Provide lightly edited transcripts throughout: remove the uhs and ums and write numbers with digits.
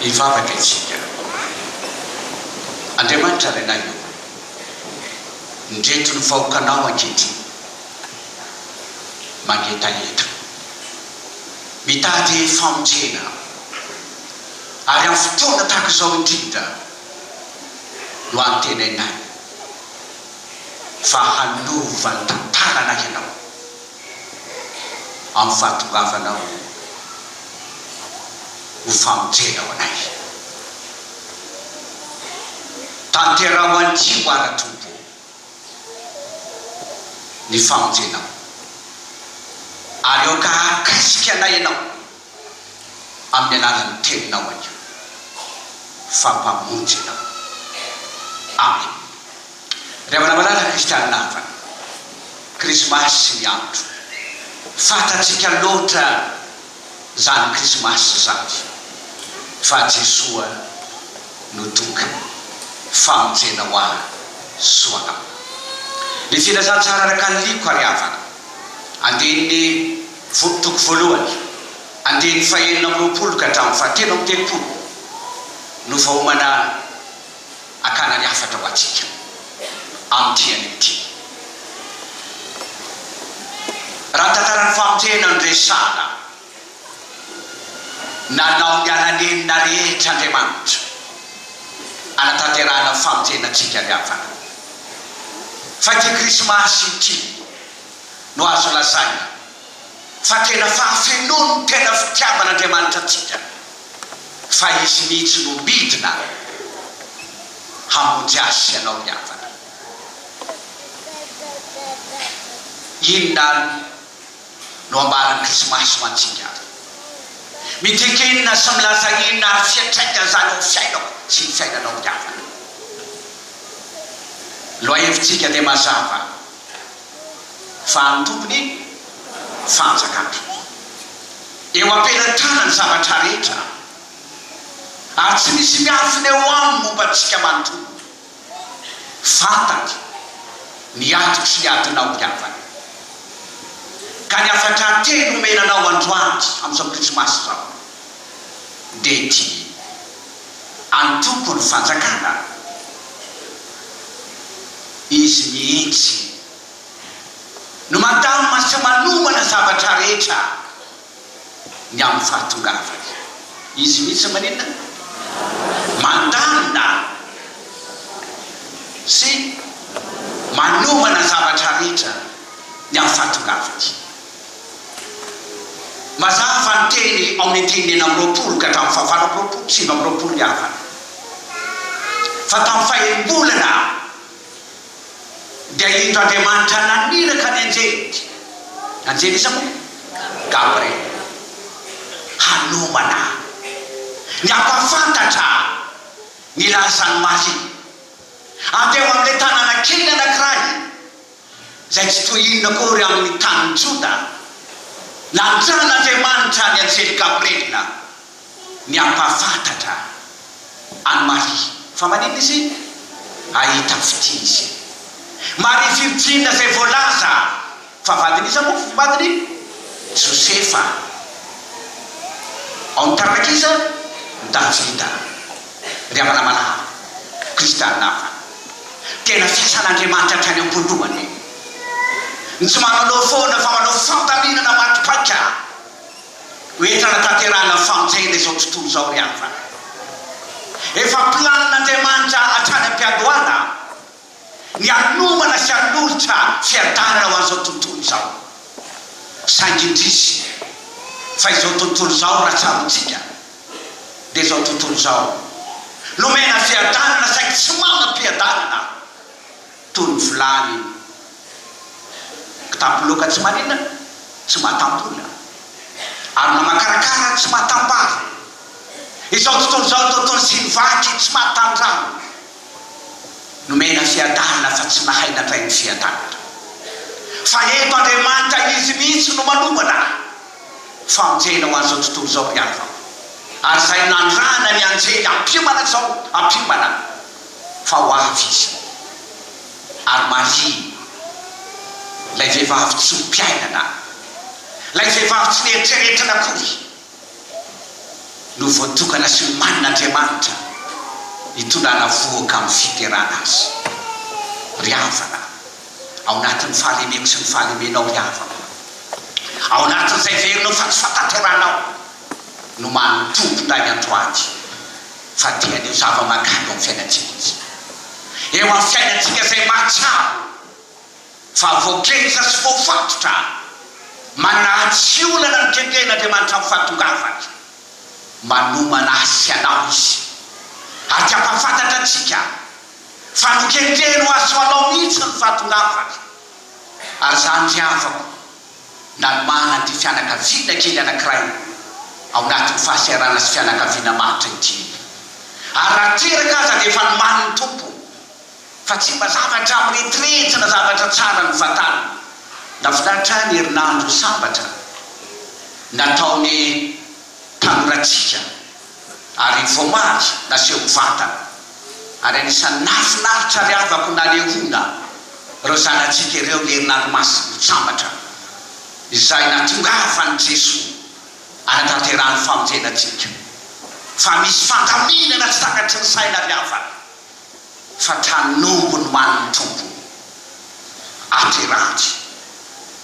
ivavaka itsika Andriamanitra renay io ndreto ny vahoakanao ankehitriny mangetaheta mitady famonjena ary amin'ny fotoana tahaka izao indrindra no antenainay fa hanova ny tantarana ianao amin'ny fahatongavanao ho famonjena ao anay tanteraho antsio ara-tompo ny famonjenao ary eo ka akasika anay ianao amin'ny alalan'ny teninao anio fampamonjy anao amen. Rehefa namalala kristianina havana krismasy ny andro fatatsika loatra zany krismasy zany fa Jesoa no tonga famonjena ho ahy soanao. Ny filazantsara ara-kanoliko ary havana andeny toko voalohany andeny fahaenina amby roapolo ka hatramin'ny fahatelo amby telopolo no vahoamana akana ny afatra ho atsika amin'ity ity. Raha tantarany famonjena ny resana nanao ny alanenina rehetra Andriamanitra anatanterahana famonjena antsika ny havana fa ity krismasy ity no azo lazaina fa tena fahafenony tena fitiavan'Andriamanitra antsika fa izy mihitsy no midina hamonjy azy ianao ny havana. Inona no ambaran'ny krismasy ho antsika mitekenina sy milaza inona ary fiatraika zany ao fiainao sy ny fiainanao ny havana. Loha hevitsika dia mazava fa ny tompony fanjakana eo ampelantrana ny zavatra rehetra ary tsy misy miafina eo aminy mombantsika manontolo fantany ny atoko sy ny adinao ny havana ka ny afatra teny omenanao androany amin'izao krismasy zao dia ity antoko ny fanjakana izy mihitsy no mandamina sy manomana zavatra rehetra ny amin'ny fahatongavany. Izy mihitsy manina mandamina sy manomana zavatra rehetra ny amin'ny fahatongavany. Mazava ny teny ao amin'ny teny enina amby roapolo ka hatramin'ny fahavalo amby roapolo sivy amby roapolo ny havana fa tamin'ny fahaenimbolana dia indro Andriamanitra naniraka ny anjely iza moa Gabriel hanomana ny ampafantatra ny lazany Maria andeo amin'ilay tanàna kely anankiray zay tsy toy inona kory amin'ny tanin'ny Joda nanjan'Andriamanitra ny anjely Gabriel ny ampafantatra any Maria fa manino izy ahita fity izy Maria Virgina zay voalaza fa vadiny iza moa vadiny Josefa ao ny taranaky iza Davida ry amanamalaha kristianina hafa tena fiasan'Andriamanitra hatrany am-pondohany ny tsy manao foana fa manao fandaminana matipaika hoentrana tanterahana famonjena izao tontolo izao ry hafa efa planin'Andriamanitra hatrany am-piadohana ny anomana sy anolotra fiadanana ho an'izao tontolo izao saingy indrisy fa izao tontolo izao raha tsarontsika dia izao tontolo izao nomena fiadanana saingy tsy manam-piadanana toy ny volany tampoloka tsy manina tsy mahatambola ary namakarakara tsy mahatambara izao tontolo izao tontolo sy ny vaky tsy mahatandrano nomena fiadanana fa tsy mahaina ndray ny fiadanana fa eto Andriamanitra izy mihitsy no manomana famonjena ho an'izao tontolo izao miava ary zay nandrana ny anjely ampimana zao ampimana fa ho avy izy ary Maria lay vehivavy tsy mpiainana lay vehivavy tsy nieritreretrana akory no voatokana sy manin'Andriamanitra hitondrana voaka amin'ny fiterana azy. Ry havana, ao anatin'ny fahalemeko sy ny fahalemenao ry havana, ao anatin'izay verinao fa tsy fatateranao no manotompo ndray androany fa tian'io zava-mahagaga amin'ny fiainantsika izy. Eo amin'ny fiainantsika izay mahatsabo fa voakleza sy voafatotra manatsy olana ny kengen'Andriamanitra amin'ny fahatongavany manomana azy sy anao izy ary ty ampafantatra antsika fa nokendreno azy ho anao mihitsy ny fahatongavany. Ary zany ry havako na mana ty fianakaviana kely anankiray ao anatin'ny fahasiarana sy fianakaviana maritra ity. Ary raha teraka aza dia efa nomany ny tompo fa tsy mba zavatra miretirety na zavatra tsara ny vatany. Nafinaritra ny herinandro sambatra nataony tanoratsika ary voamaly naseho vatana ary anisan'ny nafinaritra ry havako nalehona reo zanatsika ireo ny herinandro masina sambatra izay natongavany Jesosy anatanterahany famonjenatsika. Fa misy fandaminana tsy takatry ny saina ry havana fa tranombo ny maniny tompo aterahany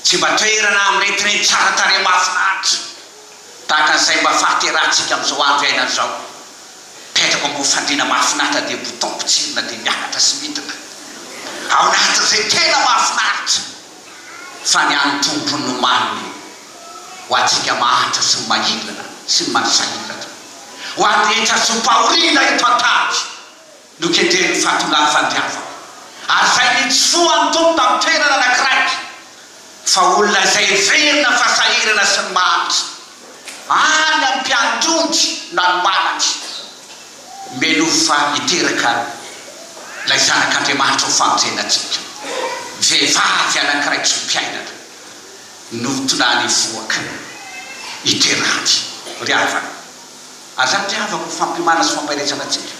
tsy mba toerana amiretirety tsara tare mahafinaritra tahaka an'izay mba fahaterahantsika amin'izao andro iainan'izao. Petraka ambo fandriana mahafinaritra dia botompotsirina dia miakatra sy midina ao anatin'izay tena mahafinaritra fa ny any tompo no maniny ho antsika mahatra sy ny mahilana sy ny manisahilana ho andrehetra sy mpahoriana eto an-tany no kendreny fahatongavany ry havako. Ary zay nitsofoany tompo tamin'ny toerana anankiray fa olona izay verina fasahirana sy ny mahanitra any amin'ny mpiandronjy na ny manatry meno fa hiteraka ilay zanak'Andriamanitra ho famonjenatsika. Vehivavy anankiray tsy mpiainana no tondrany voaka hiterahany ry havana. Ary zany ry havako fampimana sy fampairetsana atsika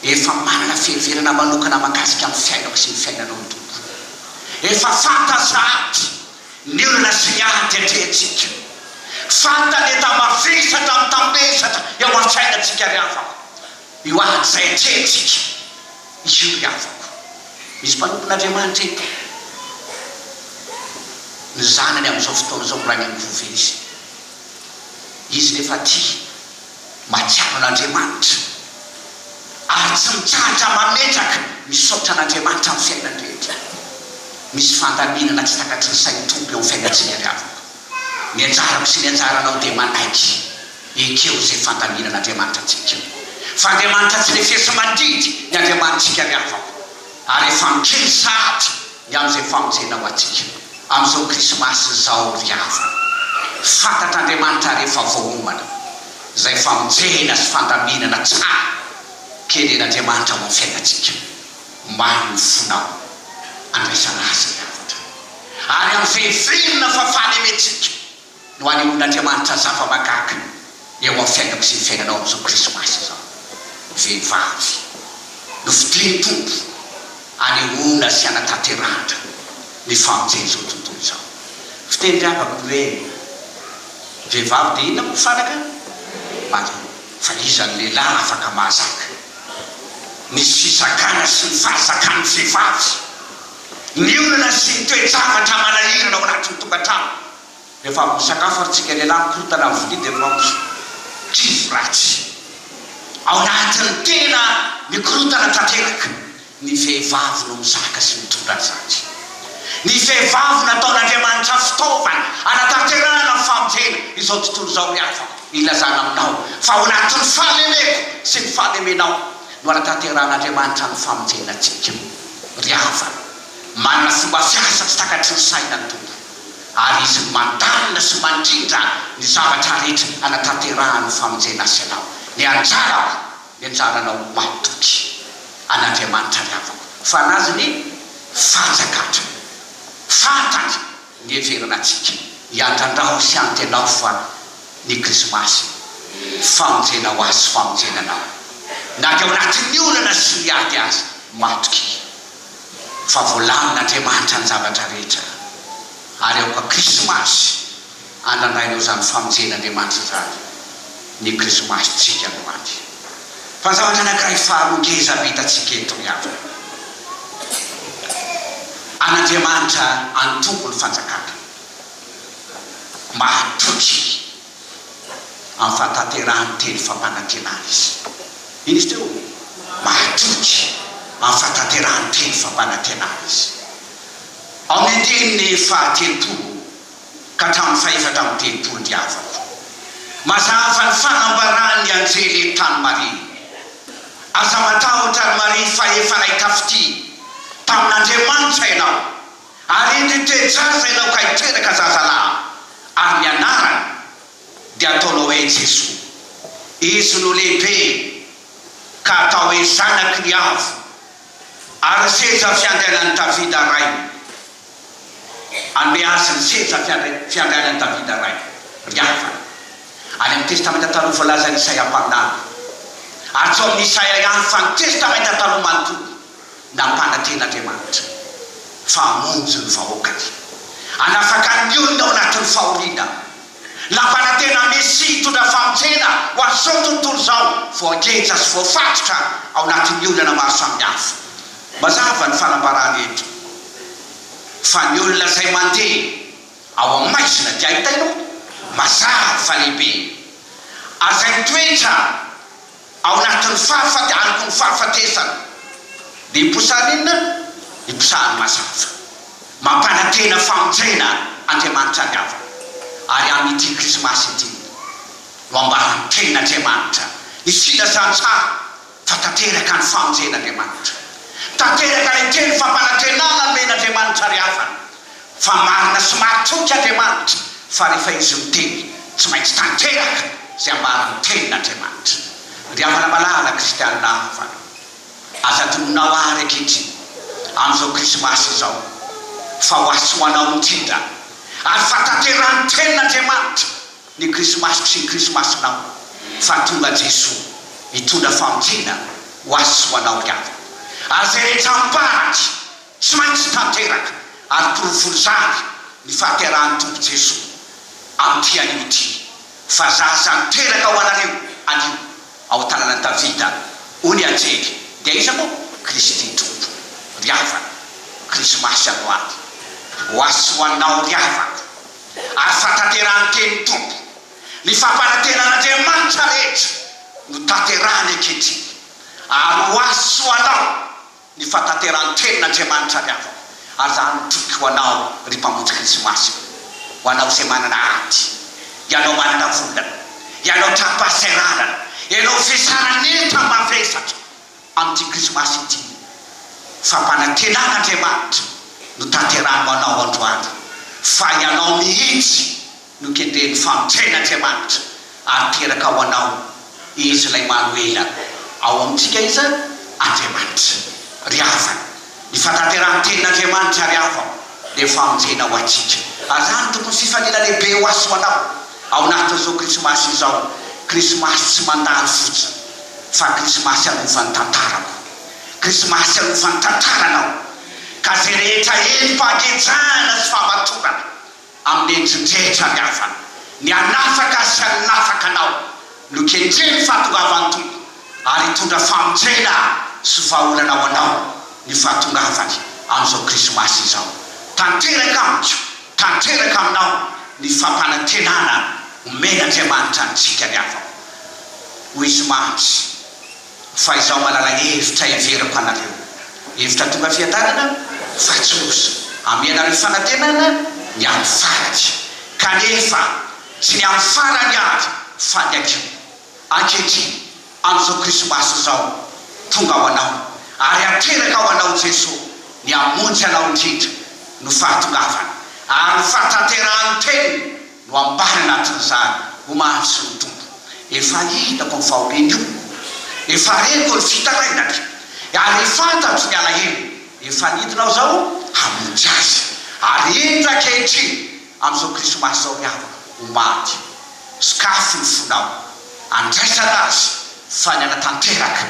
efa manana fiheverana manokana mahakasika amin'ny fiainako sy ny fiainanao ny tompo. Efa fantazaty ny olona sy ny ady atrehantsika fantany eta mavesatra amin'ny tambesatra eo amin'ny fiainantsika ry havako. Io ady zay atrehantsika io ry havako. Misy mpanompon'Andriamanitra eto ny zanany amin'izao fotoana izao korany amivove izy nefa ty mahatsiaro an'Andriamanitra ary tsy mitsahatra mametraka misaotra an'Andriamanitra amin'ny fiainany rehetra. Misy fandaminana tsy takatry ny sainy tompo eo amin'ny fiainantsika ry havako. Ny anjarako sy ny anjaranao dia manaiky ekeo izay fandaminan'Andriamanitra antsika. Fa Andriamanitra tsy lefesy mandidy ny Andriamanitsika ry havako ary efa mikely sahatra ny amin'izay famonjena ho antsika amin'izao krismasy izao ry havana. Fantatr'Andriamanitra rehefa voaomana izay famonjena sy fandaminana tsara kelen'Andriamanitra ao amin'ny fiainantsika mamy ny fonao andraisana azy ry havatra. Ary amin'izay verina fa fahalemetsika no anehoan'Andriamanitra zava-mahagaga eo amin'ny fiainako sy ny fiainanao amin'izao krismasy izao. Vehivavy no fidiny tompo anehoana sy anatanterahatra ny famonjena izao tontolo izao. Fiteny ry havako hoe vehivavy dia inona moa fanaka fa izany lehilahy afaka mahazaka. Misy fizakana sy ny fahazakany vehivavy ny olona sy ny toe-javatra manahirana ao anatin'ny tokantrano. Rehefa misakafo ary tsika lehilahy mikorotana amin'ny vilia dia rehefa kivo ratsy ao anatin'ny tena mikorotana tanteraka. Ny vehivavy no mizaka sy mitondra an'izany. Ny vehivavy nataon'Andriamanitra fitaovana anatanterahana ny famonjena izao tontolo izao ry havako ilazana aminao fa ao anatin'ny fahalemeko sy ny fahalemenao no anatanteran'Andriamanitra ny famonjena antsika ry havana. Manana fomba fiasa tsy takatry ny saina ny tompo ary izy mandalina sy mandrindra ny zavatra rehetra anatanterahana ny famonjena azy anao. Ny anjaranao matoky an'Andriamanitra ry havako fa anazy ny fanjakatra fantany ny heverana atsika hiandrandao sy antenao fa ny krismasy famonjena ho azy famonjenanao na teo anatin'ny olana sy ny ady azy matoky fa voalamin'Andriamanitra ny zavatra rehetra ary aoka krismasy andandrainao zany famonjen'Andriamanitra zany ny krismasyntsika loaty fa zavatra anankiray faharongeza vitatsika eto ihany an'Andriamanitra antombo ny fanjakana mahatotry amin'ny fataterahany teny fampanantenana izy iny izy teo mahatotry amin'ny fataterahany teny fampanantenana izy amin'ny teniny fahatelopolo ka hatramin'ny faefatra amin'ny telopolo ndiavako mazava ny fanambarany anjely tany Maria aza matahotra ny Maria fa efa nahitafity tamin'Andriamanitra ianao ary indry toejaza ianao ka hiteraka zazalahy ary ny anarany dia ataonao hoe Jesoa izy no lehibe ka atao hoe zanaky ny avo ary seza fiandrainan'ny Davida ray anome azy ny seza fiandrainan'ny Davida ray riava any amin'ny testamenta taloha voalaza ny Isaia mpaminany atao amin'ny Isaia ihany fa ny testamenta taloha manontolo nampananten'Andriamanitra fa monjy ny vahoakany anafaka ny olona ao anatin'ny fahoriana nampanantena Mesia hitondra famonjena ho an'izao tontolo zao voageja sy voafatotra ao anatin'ny olona maro samihafa mazava ny fanambarany eto fa ny olona izay mandeha ao amin'ny maizina dia ahitainao mazava fa lehibe azay toetra ao anatin'ny fahafatehany ny fahafatesana dia hiposany inona hiposany mazava mampanantena famonjena Andriamanitra riava ary amin'ity krismasy ity no ambarany ten'Andriamanitra isina zany tsara fa tanteraka ny famonjen'Andriamanitra tanteraka ny teny fampanantenana men'Andriamanitra riava fa marina sy mahatoky Andriamanitra fa rehefa izy miteny tsy maintsy tanteraka zay ambarany ten'Andriamanitra riavana malala kristianina hafa aza tononao ary ankehitriny amin'izao krismasy izao fa ho asoanao indrindra ary fa tanterahany ten'Andriamanitra ny krismasy sy ny krismasinao fa tonga Jesoa hitondra famonjena ho asoanao riava ary zay rehetra miparatry tsy maintsy tanteraka ary porofonizary ny fahaterahany tompo Jesoa amin'ity anio ity fa zaza miteraka ho anareo anio ao tanànan'i Davida ony anjely dia iza moa Kristy tompo riava krismasy aloaty ho asoanao riavako ary fatanterahany teny tompo ny fampanantenan'Andriamanitra rehetra no tanterahany ankehitriny ary ho asoanao ny fatanterahany ten'Andriamanitra riavako ary zany toky ho anao ry mpamonjy krismasy ho anao izay manana ady ianao manana volana ianao trapaserarana ianao fisaraneta mavesatra amin'ity krismasy ity fampanantenan'Andriamanitra no tanterahanao anao androany fa ianao mihitsy no kendreny famonjen'Andriamanitra ary teraka ho anao izy lay Manuela ao amintsika iza Andriamanitra riava ny fatanterahany ten'Andriamanitra riava dia famonjena ho atsika ary zany tokony fifanina lehibe ho aso anao ao anatin'izao krismasy izao krismasy tsy mandany fotsiny fa krismasy anovany tantarako krismasy anovany tantaranao ka zay rehetra eny-pahagejana sy fahamatorana amin'ny endrindrehetra riava ny anafaka sy anafaka anao no kendreny fahatongavany tompo ary hitondra famonjena sy vahaolana ao anao ny fahatongavany amin'izao krismasy izao tanteraka amiko tanteraka aminao ny fampanantenana omen'Andriamanitra antsika riava ho izy mahatsy fa izaho malala hevitra hiveriko anareo hevitra tonga fiadanana fa tsy losa amianareo fanantenana ny amin'ny faratry kanefa tsy ny amin'ny farany ary fa ny akio ankehitriny amin'izao krismasy izao tonga ho anao ary ateraka ho anao Jesoa ny amonjy anao indrindra no fahatongavana ary fahatanterahany teny no ambany anatin'izany ho mahatsy ny tompo efa hitako ny fahoriana io efa reko ny fitarainaka ary fantatro ny alahelo efa nidinao zao hamonjy azy ary indra ankehitriny amin'izao krismasy zao riava ho maty skafo ny fonao andraisana azy fa ny anatanteraka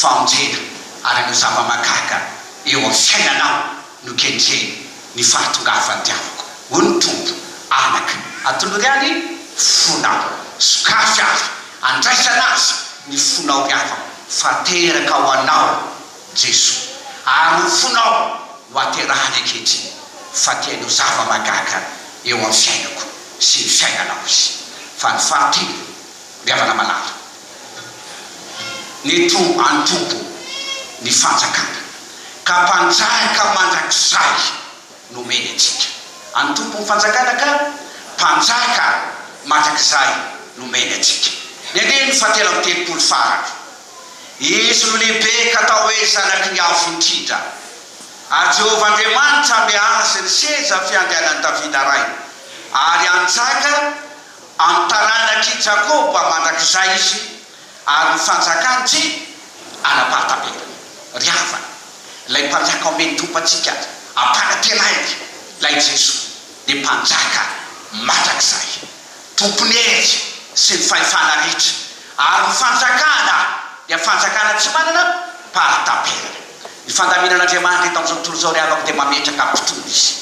famonjena ary no zava-mahagaga eo amin'ny fiainanao no kendreny ny fahatongavany diavako ho ny tompo anaka atolory any fonao skafy azy andraisana azy ny fonao riava fa teraka ho anao Jesoa ary fonao ho aterahany ankehitriny fa tianao zava-magaga eo amin'ny fiainako sy ny fiainanao izy fa ny fahatelo riavana malala ny antompo ny fanjakana ka mpanjaka mandrakizay nomeny atsika antompo ny fanjakana ka mpanjaka mandrakizay nomeny atsika ny andeny ny fahatelo amin'ny telopolo farany izy no lehibe ka atao hoe zanaky ny avo indrindra ary Jehovah Andriamanitra miazy ny seza fiandehanan'ny Davida ray ary anjaka amin'ny taranaky Jakoba mandrakizay izy ary ny fanjakany tsy anapahataperany riavana lay mpanjaka omeny tompo atsika ampanantenainy lay Jesoa dia mpanjaka mandrakizay tompony hery sy ny fahefana rehetra ary ny fanjakana dia fanjakana tsy manana pahataperana ny fandaminan'Andriamanitra eto amin'izao tontolo izao riavako dia mametraka mpitondra izy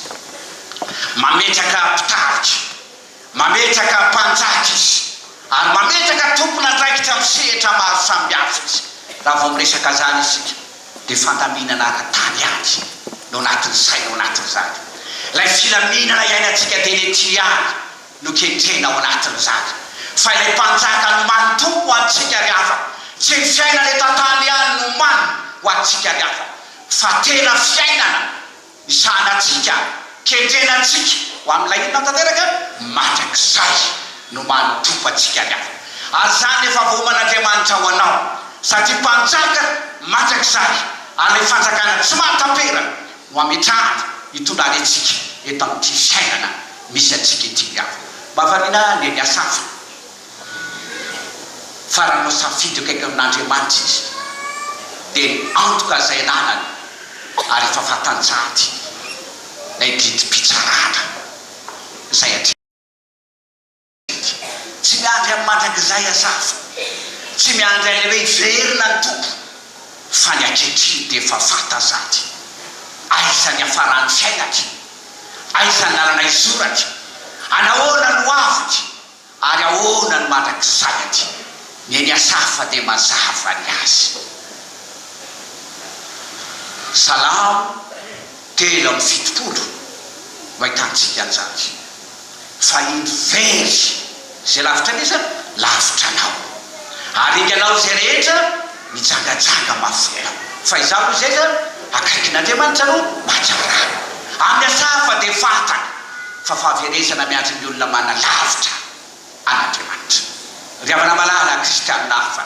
mametraka mpitarika mametraka mpanjaka izy ary mametraka tompona andraikitra amin'ny sehatra maro sambihafa izy raha vao miresaka zany isika dia fandaminana ara-tany any no anatin'ny saina ao anatin'izany lay filaminana iainantsika dia le tiany no kendrena ao anatin'izany fa ilay mpanjaka no manotompo antsika riava tsy ny fiaina le tantany ihany no mano ho antsika riava fa tena fiainana isanatsika kendrenantsika ho amin'ilay inona tanteraka mandrakizay no manotompo antsika riava ary zany efa voaman'Andriamanitra ho anao satria mpanjaka mandrakizay ary le fanjakana tsy mahataperana no ametrahany hitondrany atsika eto amin'ity fiainana misy atsika ity riava mahavariana ny asafa faranao safidy kaiky amin'Andriamanitra izy dia antoka zay nanany ary efa fatanjady lay didi-pitsarana zay atry tsy miandry amin'ny mandrakizay asafa tsy miandry ale hoe iverina ny tompo fa ny ankehitriny dia efa fatazady aizany afarany fiainatra aizany lalana izoratra anahoana no avitra ary ahoana no mandrakizay aty ny asafa dia mazava ny azy Salamo 3:7 mahitantsika an'izany fa iny very zay lavitra nisa lavitra anao ary iny anao zay rehetra mijangajanga mafonao fa izao zay za akaikin'Andriamanitra no mahatsara amin'ny asafa dia fatana fa fahaverezana miandry ny olona mana lavitra an'Andriamanitra riavana malala kristianina hafa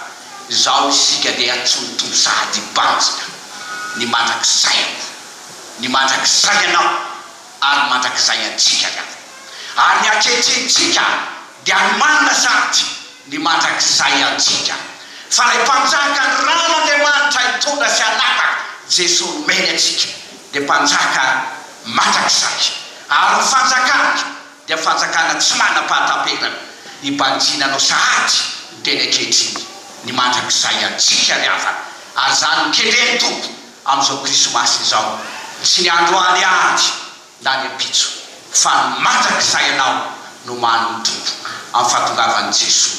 izao isika dia atsonotolo sady banjina ny mandrakizayako ny mandrakizay anao ary mandrakizay antsika riava ary ny akehitritsika dia ny manana sady ny mandrakizay antsika fa lay mpanjaka ny ran'Andriamanitra hitondra sy anapaka Jesoa nomeny atsika dia mpanjaka mandrakizay ary ny fanjakana dia fanjakana tsy manam-pahataperana hibanjinanao sahady ny teny ankehitriny ny mandrakizay antsika riava ary zany mikendreny tompo amin'izao krismasy izao tsy ny androany ady na ny apitso fa ny mandrakizay anao no mano ny tompo amin'ny fahatongavan'i Jesoa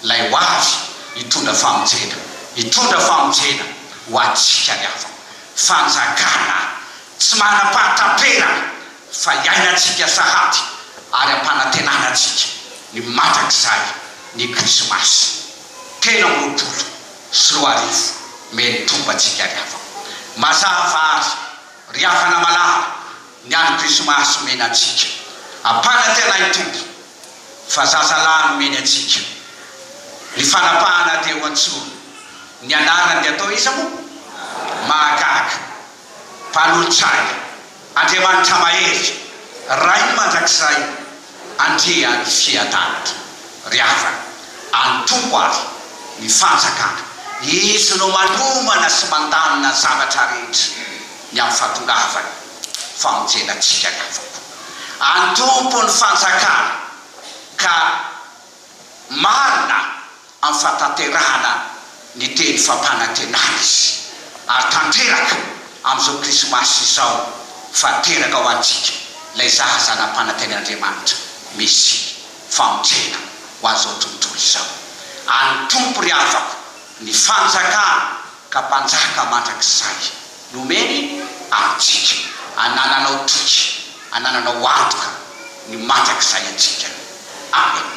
lay ho avy hitondra famonjena ho antsika riava fanjakana tsy manam-pahataperana fa iainantsika sahady ary ampanantenanantsika ny mandrakizay ny krismasy 3:10 meny tompo antsika riava mazava ary riavana malala ny andro krismasy meny antsika ampanantena ny tompo fa zazalahy no meny antsika ny fanapahana dia ho antsoina ny anarany dia atao isa moa mahagaga mpanolotsay Andriamanitra mahery ray ny mandrakizay andrea ny fiatanatra riava antompo ary ny fanjakana izy no manomana sy mandanina zavatra rehetra ny amin'ny fahatongavany famonjenantsika riavako antompo ny fanjakana ka marina amin'ny fahatanterahana ny teny fampanantenana izy ary tanteraka amin'izao krismasy izao fa teraka ho antsika lay zazana-panantenan'Andriamanitra misy famonjena ho an'izao tontolo izao antompo ry avako ny fanjakana ka mpanjaka mandrakizay nomeny amintsika anananao toky anananao antoka ny mandrakizay atsika amen.